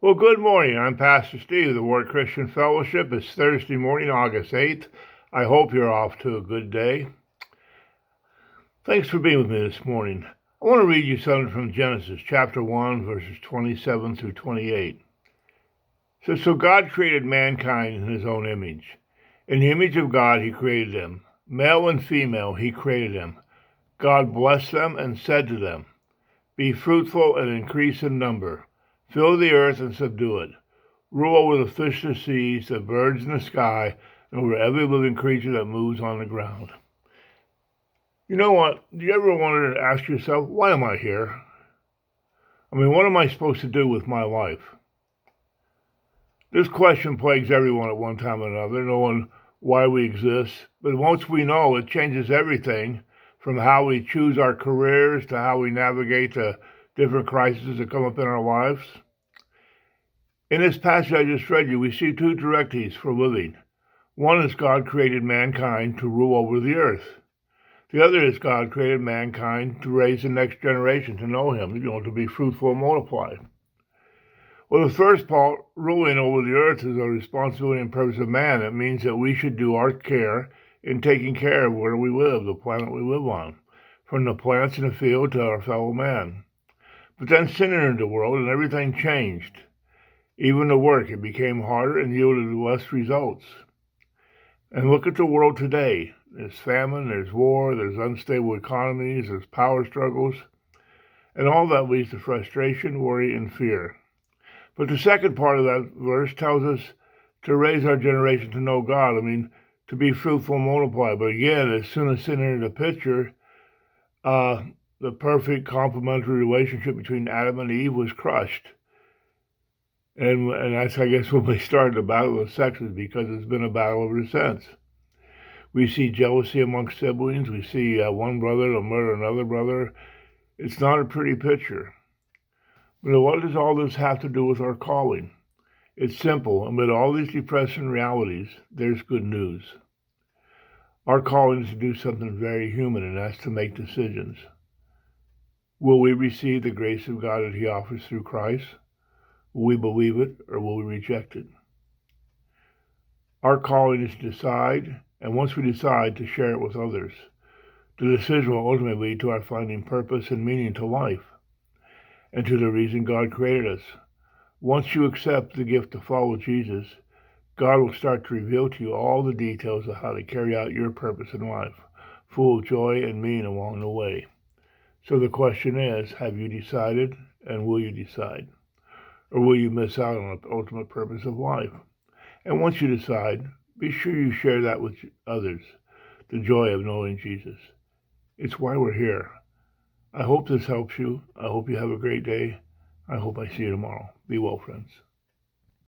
Well, good morning. I'm Pastor Steve of the Word Christian Fellowship. It's Thursday morning, August 8th. I hope you're off to a good day. Thanks for being with me this morning. I want to read you something from Genesis chapter 1, verses 27 through 28. It says, So God created mankind in his own image. In the image of God he created them. Male and female he created them. God blessed them and said to them, Be fruitful and increase in number. Fill the earth and subdue it. Rule over the fish of the seas, the birds in the sky, and over every living creature that moves on the ground. You know what? Do you ever wonder to ask yourself, why am I here? What am I supposed to do with my life? This question plagues everyone at one time or another, knowing why we exist. But once we know, it changes everything from how we choose our careers to how we navigate the different crises that come up in our lives. In this passage I just read you, we see two directives for living. One is God created mankind to rule over the earth. The other is God created mankind to raise the next generation to know him, to be fruitful and multiply. Well, the first part, ruling over the earth, is a responsibility and purpose of man. It means that we should do our care in taking care of where we live, the planet we live on, from the plants in the field to our fellow man. But then sin entered the world and everything changed. Even the work, it became harder and yielded less results. And look at the world today. There's famine, there's war, there's unstable economies, there's power struggles, and all that leads to frustration, worry, and fear. But the second part of that verse tells us to raise our generation to know God. To be fruitful and multiply. But again, as soon as sin entered the picture, the perfect complementary relationship between Adam and Eve was crushed. And that's, I guess, when we started the battle of sexes, because it's been a battle ever since. We see jealousy amongst siblings. We see one brother to murder another brother. It's not a pretty picture. But what does all this have to do with our calling? It's simple. Amid all these depressing realities, there's good news. Our calling is to do something very human, and that's to make decisions. Will we receive the grace of God that he offers through Christ? Will we believe it, or will we reject it? Our calling is to decide, and once we decide, to share it with others. The decision will ultimately lead to our finding purpose and meaning to life, and to the reason God created us. Once you accept the gift to follow Jesus, God will start to reveal to you all the details of how to carry out your purpose in life, full of joy and meaning along the way. So the question is, have you decided, and will you decide? Or will you miss out on the ultimate purpose of life? And once you decide, be sure you share that with others, the joy of knowing Jesus. It's why we're here. I hope this helps you. I hope you have a great day. I hope I see you tomorrow. Be well, friends.